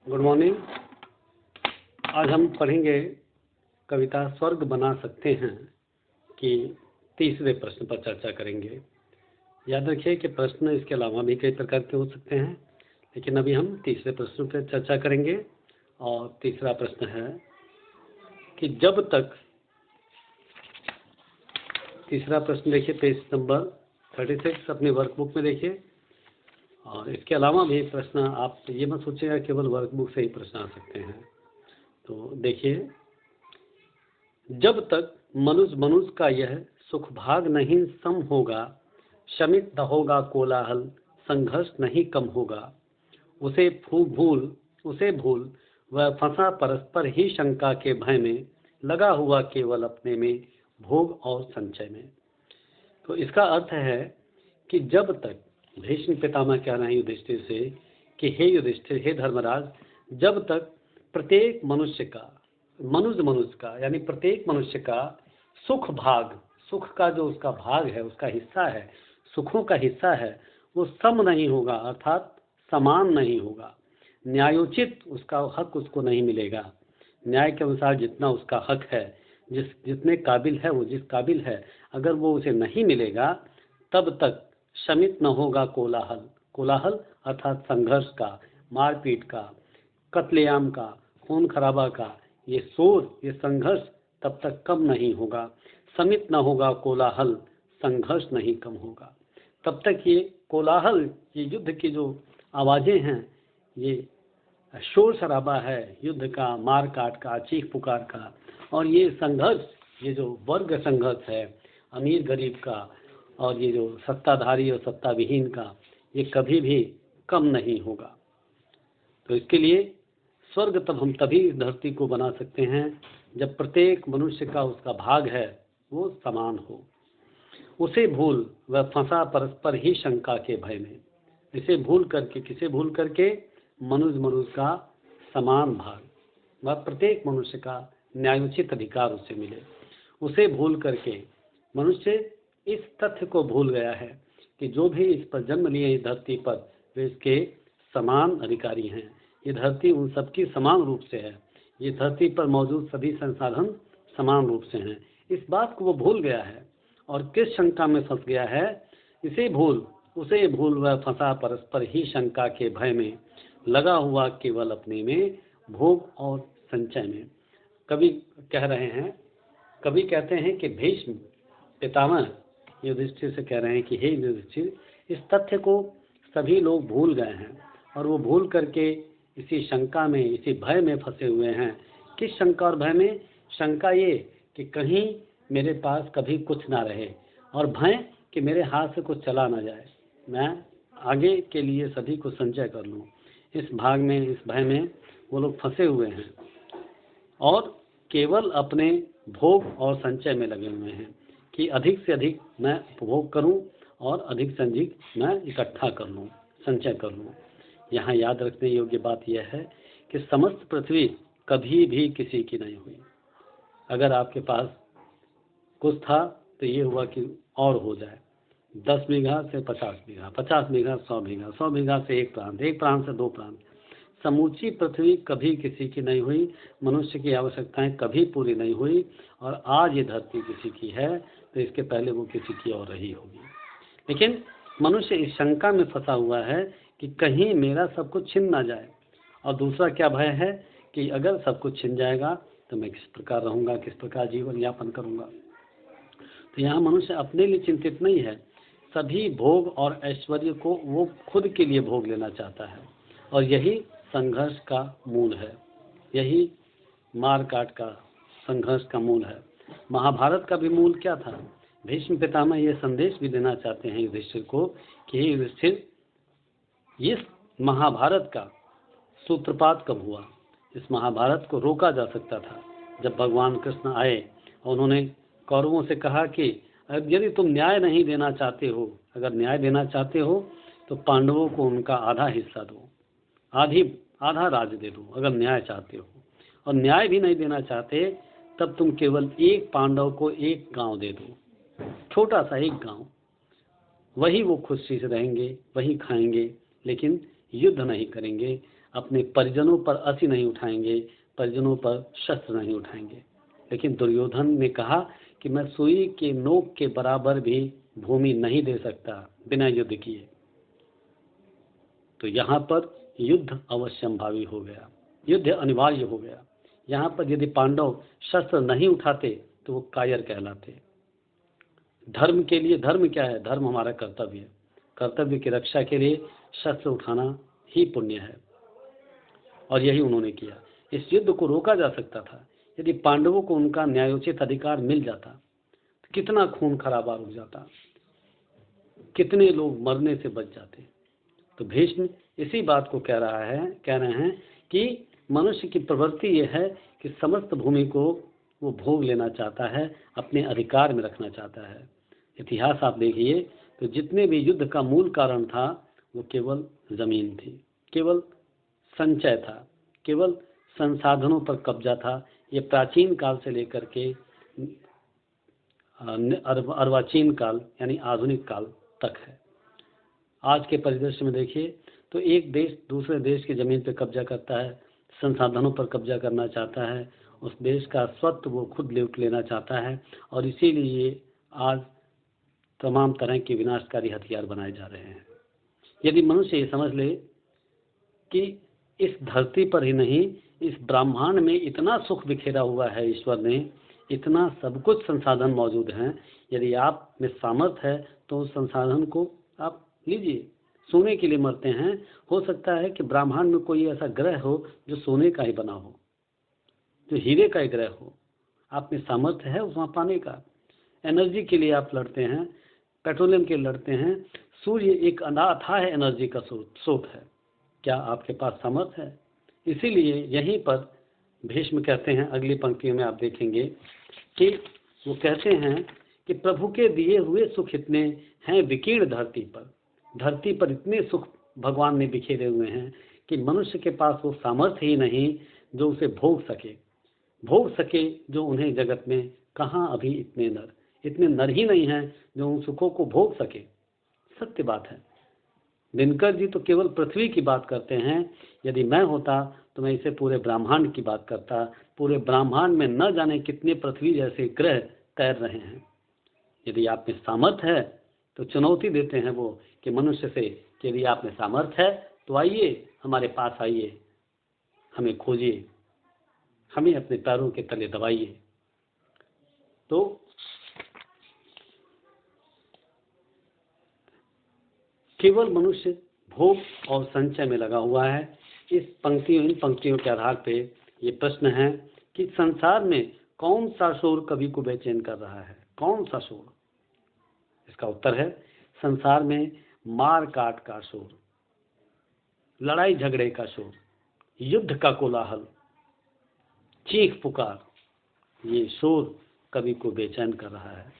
Good morning. आज हम पढ़ेंगे कविता स्वर्ग बना सकते हैं कि तीसरे प्रश्न पर चर्चा करेंगे। याद रखिए कि प्रश्न इसके अलावा भी कई प्रकार के हो सकते हैं, लेकिन अभी हम तीसरे प्रश्न पर चर्चा करेंगे। और तीसरा प्रश्न है कि जब तक, तीसरा प्रश्न देखिए पेज नंबर 36 अपने वर्कबुक में देखिए। और इसके अलावा भी प्रश्न, आप ये मत सोचिएगा केवल वर्कबुक से ही प्रश्न आ सकते हैं। तो देखिए, जब तक मनुष्य का यह सुख भाग नहीं सम होगा, शमित न होगा कोलाहल, संघर्ष नहीं कम होगा। उसे भूल वह फंसा परस्पर ही शंका के भय में, लगा हुआ केवल अपने में भोग और संचय में। तो इसका अर्थ है कि जब तक, भीष्म पितामह कह रहे हैं युधिष्ठिर से कि हे युधिष्ठिर, हे धर्मराज, जब तक प्रत्येक मनुष्य का यानी प्रत्येक मनुष्य का सुख का जो उसका भाग है, उसका हिस्सा है, सुखों का हिस्सा है, वो सम नहीं होगा, अर्थात समान नहीं होगा। न्यायोचित उसका हक उसको नहीं मिलेगा। न्याय के अनुसार जितना उसका हक है, जितने काबिल है, वो जिस काबिल है, अगर वो उसे नहीं मिलेगा, तब तक शमित न होगा कोलाहल अर्थात संघर्ष का, मारपीट का, कत्लेआम का, खून खराबा का ये शोर, ये संघर्ष तब तक कम नहीं होगा। शमित न होगा कोलाहल, संघर्ष नहीं कम होगा। तब तक ये कोलाहल, ये युद्ध की जो आवाज़ें हैं, ये शोर शराबा है युद्ध का, मार काट का, चीख पुकार का, और ये संघर्ष, ये जो वर्ग संघर्ष है अमीर गरीब का, और ये जो सत्ताधारी और सत्ता विहीन का, ये कभी भी कम नहीं होगा। तो इसके लिए स्वर्ग तब हम तभी इस धरती को बना सकते हैं जब प्रत्येक मनुष्य का उसका भाग है वो समान हो। उसे भूल वह फंसा परस्पर ही शंका के भय में। इसे भूल करके, किसे भूल करके? मनुष्य का समान भाग, वह प्रत्येक मनुष्य का न्यायोचित अधिकार उसे मिले। उसे भूल करके मनुष्य इस तथ्य को भूल गया है कि जो भी इस पर जन्म लिए इस धरती पर, वे इसके समान अधिकारी हैं। ये धरती उन सबकी समान रूप से है। ये धरती पर मौजूद सभी संसाधन समान रूप से हैं। इस बात को वो भूल गया है और किस शंका में फंस गया है? उसे भूल वह फंसा परस्पर ही शंका के भय में, लगा हुआ केवल अपने में भोग और संचय में। कवि कहते हैं कि भीष्म पितामह युधिष्ठिर से कह रहे हैं कि हे युधिष्ठिर, इस तथ्य को सभी लोग भूल गए हैं और वो भूल करके इसी शंका में, इसी भय में फंसे हुए हैं। किस शंका और भय में? शंका ये कि कहीं मेरे पास कभी कुछ ना रहे, और भय कि मेरे हाथ से कुछ चला ना जाए, मैं आगे के लिए सभी को संचय कर लूँ। इस भय में वो लोग फंसे हुए हैं और केवल अपने भोग और संचय में लगे हुए हैं कि अधिक से अधिक मैं उपभोग करूं और अधिक से अधिक मैं इकट्ठा कर लूं, संचय कर लूं। यहाँ याद रखने योग्य बात यह है कि समस्त पृथ्वी कभी भी किसी की नहीं हुई। अगर आपके पास कुछ था तो ये हुआ कि और हो जाए, 10 बीघा से 50 बीघा, 50 बीघा 100 बीघा, 100 बीघा से एक प्रांत, एक प्रांत से 2 प्रांत। समूची पृथ्वी कभी किसी की नहीं हुई। मनुष्य की आवश्यकताएं कभी पूरी नहीं हुई, और आज ये धरती किसी की है तो इसके पहले वो किसी की और रही होगी। लेकिन मनुष्य इस शंका में फंसा हुआ है कि कहीं मेरा सब कुछ छिन ना जाए। और दूसरा क्या भय है कि अगर सब कुछ छिन जाएगा तो मैं किस प्रकार रहूँगा, किस प्रकार जीवन यापन करूँगा। तो यहाँ मनुष्य अपने लिए चिंतित नहीं है, सभी भोग और ऐश्वर्य को वो खुद के लिए भोग लेना चाहता है, और यही संघर्ष का मूल है, यही मार काट का संघर्ष का मूल है। महाभारत का भी मूल क्या था? भीष्म पितामह ये संदेश भी देना चाहते हैं युधिष्ठिर को कि हे युधिष्ठिर, इस महाभारत का सूत्रपात कब हुआ? इस महाभारत को रोका जा सकता था जब भगवान कृष्ण आए और उन्होंने कौरवों से कहा कि यदि तुम न्याय नहीं देना चाहते हो, अगर न्याय देना चाहते हो तो पांडवों को उनका आधा हिस्सा दो, आधा राज दे दो अगर न्याय चाहते हो। और न्याय भी नहीं देना चाहते तब तुम केवल एक पांडव को एक गांव दे दो, छोटा सा एक गांव, वही वो खुशी से रहेंगे, वही खाएंगे, लेकिन युद्ध नहीं करेंगे। अपने परिजनों पर असी नहीं उठाएंगे, परिजनों पर शस्त्र नहीं उठाएंगे। लेकिन दुर्योधन ने कहा कि मैं सुई के नोक के बराबर भी भूमि नहीं दे सकता बिना युद्ध किए। तो यहाँ पर युद्ध अवश्यंभावी हो गया, युद्ध अनिवार्य हो गया। यहाँ पर यदि पांडव शस्त्र नहीं उठाते तो वो कायर कहलाते। धर्म के लिए, धर्म क्या है? धर्म हमारा कर्तव्य है। कर्तव्य की रक्षा के लिए शस्त्र उठाना ही पुण्य है, और यही उन्होंने किया। इस युद्ध को रोका जा सकता था यदि पांडवों को उनका न्यायोचित अधिकार मिल जाता। तो कितना खून खराबा रुक जाता, कितने लोग मरने से बच जाते। तो भीष्म इसी बात को कह रहे हैं कि मनुष्य की प्रवृत्ति यह है कि समस्त भूमि को वो भोग लेना चाहता है, अपने अधिकार में रखना चाहता है। इतिहास आप देखिए तो जितने भी युद्ध का मूल कारण था वो केवल जमीन थी, केवल संचय था, केवल संसाधनों पर कब्जा था। ये प्राचीन काल से लेकर के अर्वाचीन काल यानी आधुनिक काल तक है। आज के परिदृश्य में देखिए तो एक देश दूसरे देश की जमीन पर कब्जा करता है, संसाधनों पर कब्जा करना चाहता है, उस देश का स्वत्व वो खुद लूट लेना चाहता है, और इसीलिए आज तमाम तरह के विनाशकारी हथियार बनाए जा रहे हैं। यदि मनुष्य ये समझ ले कि इस धरती पर ही नहीं, इस ब्रह्मांड में इतना सुख बिखेरा हुआ है, ईश्वर ने इतना सब कुछ संसाधन मौजूद हैं, यदि आप में सामर्थ्य है तो उस संसाधन को आप लीजिए। सोने के लिए मरते हैं, हो सकता है कि ब्रह्मांड में कोई ऐसा ग्रह हो जो सोने का ही बना हो, जो हीरे का ही ग्रह हो। आप में सामर्थ्य है वहाँ पाने का। एनर्जी के लिए आप लड़ते हैं, पेट्रोलियम के लड़ते हैं। सूर्य एक अथाह एनर्जी का स्रोत है। क्या आपके पास सामर्थ्य है? इसीलिए यहीं पर भीष्म कहते हैं, अगली पंक्तियों में आप देखेंगे कि वो कहते हैं कि प्रभु के दिए हुए सुख इतने हैं विकीर्ण धरती पर। धरती पर इतने सुख भगवान ने बिखेरे हुए हैं कि मनुष्य के पास वो सामर्थ्य ही नहीं जो उसे भोग सके जो उन्हें जगत में कहाँ अभी इतने नर ही नहीं हैं जो उन सुखों को भोग सके। सत्य बात है। दिनकर जी तो केवल पृथ्वी की बात करते हैं। यदि मैं होता तो मैं इसे पूरे ब्रह्मांड की बात करता। पूरे ब्रह्मांड में न जाने कितने पृथ्वी जैसे ग्रह तैर रहे हैं। यदि आप में सामर्थ्य है तो चुनौती देते हैं वो कि मनुष्य से कि यदि आप में सामर्थ्य है तो आइए, हमारे पास आइए, हमें खोजिए, हमें अपने पैरों के तले दबाइए। तो केवल मनुष्य भोग और संचय में लगा हुआ है। इन पंक्तियों के आधार पे ये प्रश्न है कि संसार में कौन सा शोर कवि को बेचैन कर रहा है? कौन सा शोर? इसका उत्तर है संसार में मार काट का शोर, लड़ाई झगड़े का शोर, युद्ध का कोलाहल, चीख पुकार, ये शोर कवि को बेचैन कर रहा है।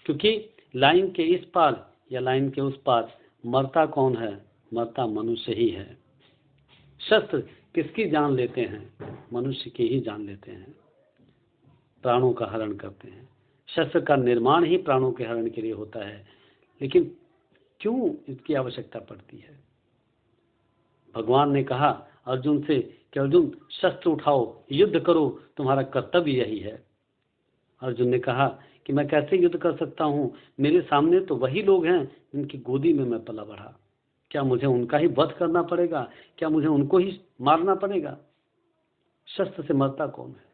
क्योंकि लाइन के इस पार या लाइन के उस पार मरता कौन है? मरता मनुष्य ही है। शस्त्र किसकी जान लेते हैं? मनुष्य की ही जान लेते हैं, प्राणों का हरण करते हैं। शस्त्र का निर्माण ही प्राणों के हरण के लिए होता है। लेकिन क्यों इसकी आवश्यकता पड़ती है? भगवान ने कहा अर्जुन से कि अर्जुन शस्त्र उठाओ, युद्ध करो, तुम्हारा कर्तव्य यही है। अर्जुन ने कहा कि मैं कैसे युद्ध कर सकता हूँ? मेरे सामने तो वही लोग हैं जिनकी गोदी में मैं पला बढ़ा। क्या मुझे उनका ही वध करना पड़ेगा? क्या मुझे उनको ही मारना पड़ेगा? शस्त्र से मरता कौन है?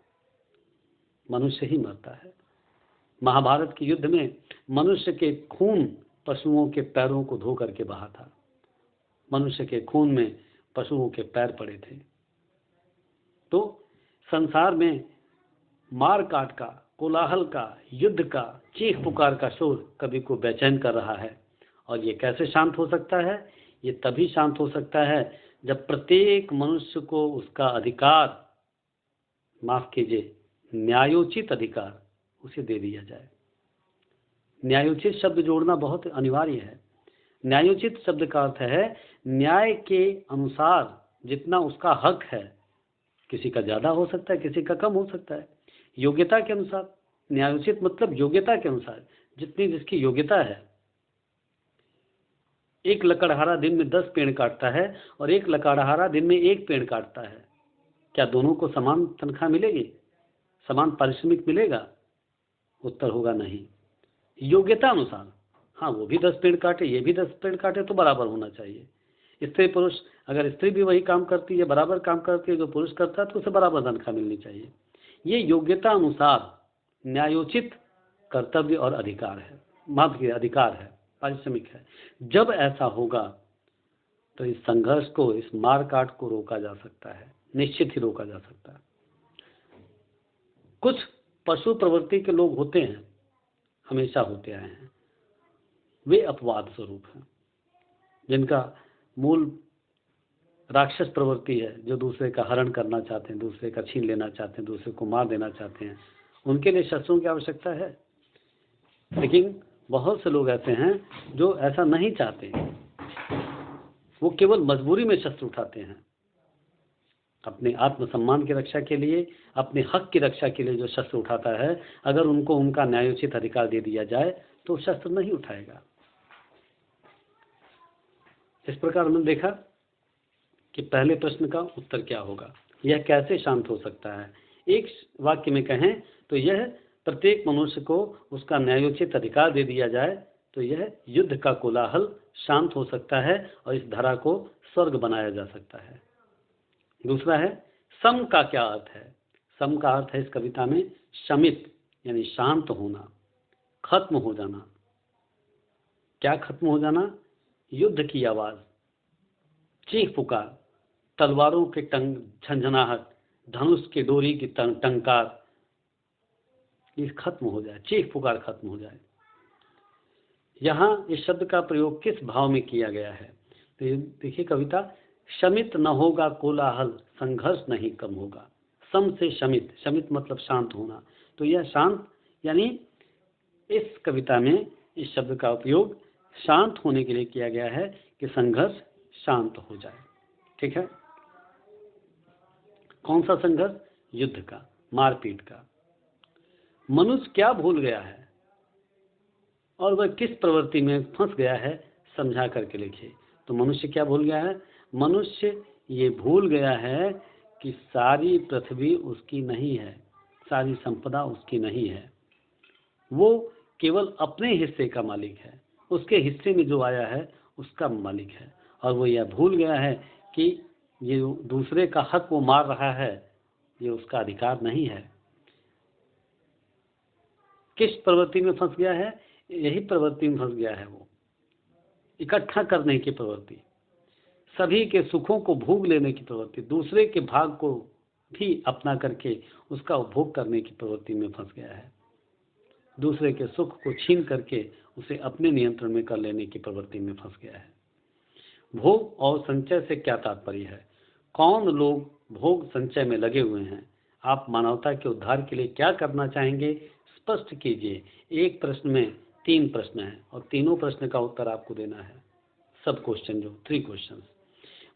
मनुष्य ही मरता है। महाभारत के युद्ध में मनुष्य के खून पशुओं के पैरों को धो करके बहा था। मनुष्य के खून में पशुओं के पैर पड़े थे। तो संसार में मार काट का, कोलाहल का, युद्ध का, चीख पुकार का शोर कवि को बेचैन कर रहा है। और ये कैसे शांत हो सकता है? ये तभी शांत हो सकता है जब प्रत्येक मनुष्य को उसका अधिकार, माफ कीजिए, न्यायोचित अधिकार उसे दे दिया जाए। न्यायोचित शब्द जोड़ना बहुत अनिवार्य है। न्यायोचित शब्द का अर्थ है न्याय के अनुसार जितना उसका हक है। किसी का ज़्यादा हो सकता है, किसी का कम हो सकता है। योग्यता के अनुसार। न्यायोचित मतलब योग्यता के अनुसार, जितनी जिसकी योग्यता है। एक लकड़हारा दिन में 10 पेड़ काटता है और एक लकड़हारा दिन में 1 पेड़ काटता है, क्या दोनों को समान तनख्वाह मिलेगी, समान पारिश्रमिक मिलेगा? उत्तर होगा नहीं। योग्यता अनुसार, हाँ वो भी 10 पेड़ काटे, ये भी 10 पेड़ काटे तो बराबर होना चाहिए। स्त्री पुरुष, अगर स्त्री भी वही काम करती है, बराबर काम करती है जो पुरुष करता है, तो उसे बराबर तनख्वाह मिलनी चाहिए। ये योग्यता अनुसार न्यायोचित कर्तव्य और अधिकार है, माफ कीजिए अधिकार है, पारिश्रमिक है। जब ऐसा होगा तो इस संघर्ष को, इस मारकाट को रोका जा सकता है, निश्चित ही रोका जा सकता है। कुछ पशु प्रवृत्ति के लोग होते हैं, हमेशा होते आए हैं, वे अपवाद स्वरूप हैं, जिनका मूल राक्षस प्रवृत्ति है, जो दूसरे का हरण करना चाहते हैं, दूसरे का छीन लेना चाहते हैं, दूसरे को मार देना चाहते हैं। उनके लिए शस्त्रों की आवश्यकता है, लेकिन बहुत से लोग ऐसे हैं जो ऐसा नहीं चाहते, वो केवल मजबूरी में शस्त्र उठाते हैं। अपने आत्मसम्मान की रक्षा के लिए, अपने हक की रक्षा के लिए जो शस्त्र उठाता है, अगर उनको उनका न्यायोचित अधिकार दे दिया जाए तो शस्त्र नहीं उठाएगा। इस प्रकार हमने देखा कि पहले प्रश्न का उत्तर क्या होगा, यह कैसे शांत हो सकता है। एक वाक्य में कहें तो यह प्रत्येक मनुष्य को उसका न्यायोचित अधिकार दे दिया जाए तो यह युद्ध का कोलाहल शांत हो सकता है और इस धरा को स्वर्ग बनाया जा सकता है। दूसरा है सम का क्या अर्थ है। सम का अर्थ है इस कविता में शमित, यानी शांत होना, खत्म हो जाना। क्या खत्म हो जाना? युद्ध की आवाज, चीख पुकार, तलवारों के झंझनाहट, धनुष के डोरी की टंकार, ये खत्म हो जाए, चीख पुकार खत्म हो जाए। यहां इस शब्द का प्रयोग किस भाव में किया गया है? तो देखिए कविता, शमित न होगा कोलाहल, संघर्ष नहीं कम होगा। सम से शमित, शमित मतलब शांत होना, तो यह शांत, यानी इस कविता में इस शब्द का उपयोग शांत होने के लिए किया गया है कि संघर्ष शांत हो जाए। ठीक है, कौन सा संघर्ष? युद्ध का, मारपीट का। मनुष्य क्या भूल गया है और वह किस प्रवृत्ति में फंस गया है, समझा करके लिखिए। तो मनुष्य क्या भूल गया है? मनुष्य ये भूल गया है कि सारी पृथ्वी उसकी नहीं है, सारी संपदा उसकी नहीं है, वो केवल अपने हिस्से का मालिक है, उसके हिस्से में जो आया है उसका मालिक है। और वो यह भूल गया है कि ये दूसरे का हक वो मार रहा है, ये उसका अधिकार नहीं है। किस प्रवृत्ति में फंस गया है? यही प्रवृत्ति में फंस गया है, वो इकट्ठा करने की प्रवृत्ति, सभी के सुखों को भोग लेने की प्रवृत्ति, दूसरे के भाग को भी अपना करके उसका उपभोग करने की प्रवृत्ति में फंस गया है, दूसरे के सुख को छीन करके उसे अपने नियंत्रण में कर लेने की प्रवृत्ति में फंस गया है। भोग और संचय से क्या तात्पर्य है? कौन लोग भोग संचय में लगे हुए हैं? आप मानवता के उद्धार के लिए क्या करना चाहेंगे, स्पष्ट कीजिए। एक प्रश्न में 3 प्रश्न हैं और तीनों प्रश्न का उत्तर आपको देना है, सब क्वेश्चन जो 3 क्वेश्चन।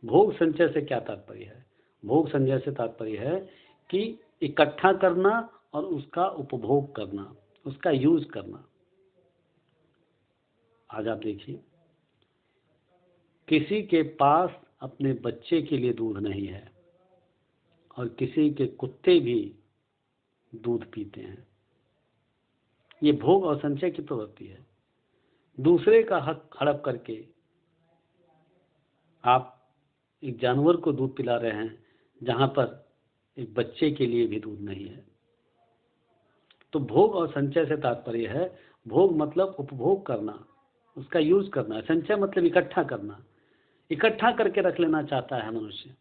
भोग संचय से क्या तात्पर्य है? भोग संचय से तात्पर्य है कि इकट्ठा करना और उसका उपभोग करना, उसका यूज करना। आज आप देखिए, किसी के पास अपने बच्चे के लिए दूध नहीं है और किसी के कुत्ते भी दूध पीते हैं। ये भोग और संचय की प्रवृत्ति है। दूसरे का हक हड़प करके आप एक जानवर को दूध पिला रहे हैं जहां पर एक बच्चे के लिए भी दूध नहीं है। तो भोग और संचय से तात्पर्य है, भोग मतलब उपभोग करना, उसका यूज करना, संचय मतलब इकट्ठा करना, इकट्ठा करके रख लेना चाहता है मनुष्य।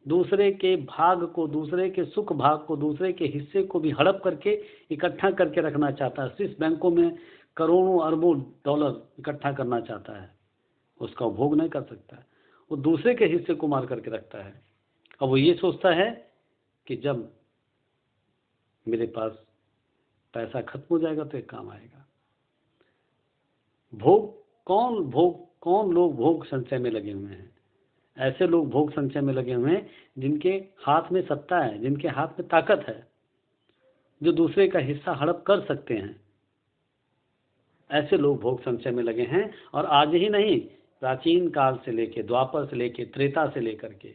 दूसरे के भाग को, दूसरे के सुख भाग को, दूसरे के हिस्से को भी हड़प करके इकट्ठा करके रखना चाहता है। स्विस बैंकों में करोड़ों अरबों डॉलर इकट्ठा करना चाहता है, उसका उपभोग नहीं कर सकता है, वो दूसरे के हिस्से को मार करके रखता है। और वो ये सोचता है कि जब मेरे पास पैसा खत्म हो जाएगा तो एक काम आएगा। कौन लोग भोग संचय में लगे हुए हैं? ऐसे लोग भोग संचय में लगे हुए हैं जिनके हाथ में सत्ता है, जिनके हाथ में ताकत है, जो दूसरे का हिस्सा हड़प कर सकते हैं। ऐसे लोग भोग संचय में लगे हैं। और आज ही नहीं, प्राचीन काल से लेके, द्वापर से लेके, त्रेता से लेकर के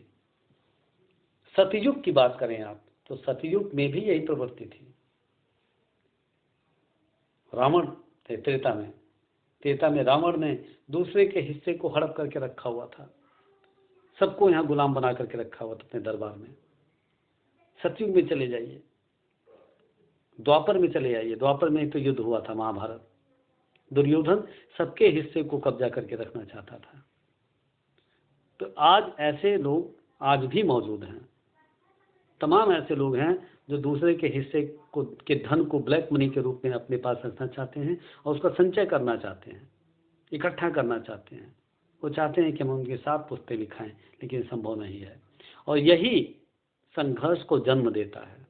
सतयुग की बात करें आप, तो सतयुग में भी यही प्रवृत्ति थी। रावण थे त्रेता में, रावण ने दूसरे के हिस्से को हड़प करके रखा हुआ था, सबको यहाँ गुलाम बना करके रखा हुआ था अपने दरबार में। सतयुग में चले जाइए, द्वापर में चले जाइए, द्वापर में तो युद्ध हुआ था महाभारत। दुर्योधन सबके हिस्से को कब्जा करके रखना चाहता था। तो आज ऐसे लोग आज भी मौजूद हैं, तमाम ऐसे लोग हैं जो दूसरे के हिस्से को के धन को ब्लैक मनी के रूप में अपने पास रखना चाहते हैं और उसका संचय करना चाहते हैं, इकट्ठा करना चाहते हैं। वो चाहते हैं कि हम उनके साथ पुस्तें लिखाएं, लेकिन संभव नहीं है, और यही संघर्ष को जन्म देता है।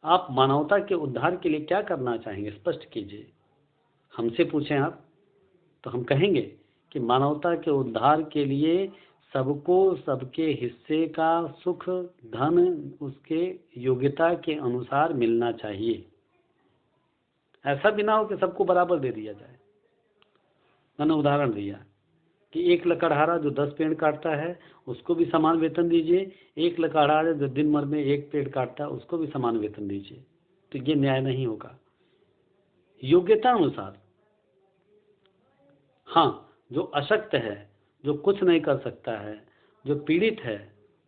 आप मानवता के उद्धार के लिए क्या करना चाहेंगे, स्पष्ट कीजिए। हमसे पूछें आप तो हम कहेंगे कि मानवता के उद्धार के लिए सबको सबके हिस्से का सुख, धन उसके योग्यता के अनुसार मिलना चाहिए। ऐसा भी ना हो कि सबको बराबर दे दिया जाए। मैंने उदाहरण दिया कि एक लकड़हारा जो 10 पेड़ काटता है उसको भी समान वेतन दीजिए, एक लकड़हारा जो दिन भर में 1 पेड़ काटता है उसको भी समान वेतन दीजिए, तो ये न्याय नहीं होगा। योग्यता अनुसार। हाँ, जो अशक्त है, जो कुछ नहीं कर सकता है, जो पीड़ित है,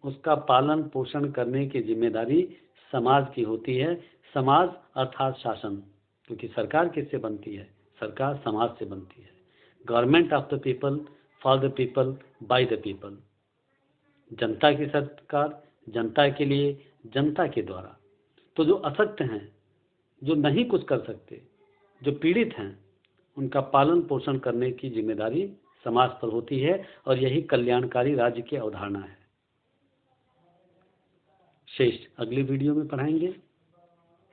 उसका पालन पोषण करने की जिम्मेदारी समाज की होती है। समाज अर्थात शासन, क्योंकि सरकार किससे बनती है? सरकार समाज से बनती है। Government of the people, for the people, by the people. जनता की सरकार, जनता के लिए, जनता के द्वारा। तो जो अशक्त हैं, जो नहीं कुछ कर सकते, जो पीड़ित हैं, उनका पालन पोषण करने की जिम्मेदारी समाज पर होती है, और यही कल्याणकारी राज्य की अवधारणा है। शेष अगली वीडियो में पढ़ाएंगे।